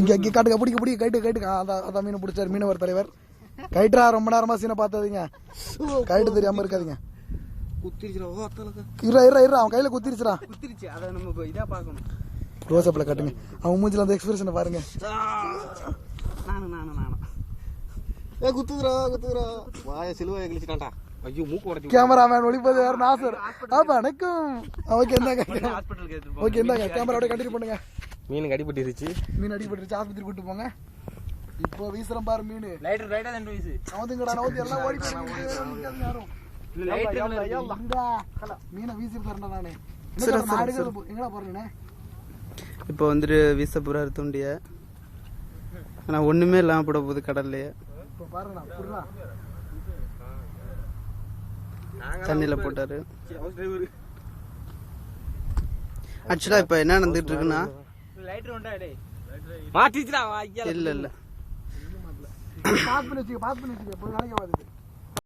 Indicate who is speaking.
Speaker 1: இங்க காட்டுங்க பிடிக்க கைட்டு அதான் மீன் பிடிச்சாரு மீனவர் தலைவர். கைட்டுறா ரொம்ப நேரமா சீனை பார்த்தாதீங்க. கைட்டு தெரியாம இருக்காதீங்க. அவன் கையில குத்திருச்சுடா. க்ளோஸ்அப்ல காட்டுங்க அவன் மூஞ்சில அந்த எக்ஸ்பிரஷனை பாருங்க. கேமராமேன் ஒளிப்பது வேற நாசர். வணக்கம். ஓகே இந்தாங்க கேமராவோட கண்டினியூ பண்ணுங்க.
Speaker 2: மீன் அடிபட்டுருச்சு
Speaker 1: ஆஸ்பத்திரி கூட்டு போங்க. இப்போ வீசுறோம் பாரு மீன். நவுதுங்கடா எல்லாம் ஓடி யாரும் மீனை வீசிருக்காருடா நானு. எங்கடா போறீங்கண்ணே?
Speaker 3: இப்போ வந்துட்டு வீச போறாரு தூண்டிய. ஆனா ஒண்ணுமே இல்லாம போட போகுது கடல்லையே. தண்ணியில போட்டாரு. ஆக்சுவலா இப்ப என்ன நடந்துட்டு இருக்குன்னா
Speaker 2: மாட்டிச்சுடா.
Speaker 3: இல்ல
Speaker 1: பாஸ் பண்ணி வச்சுக்க.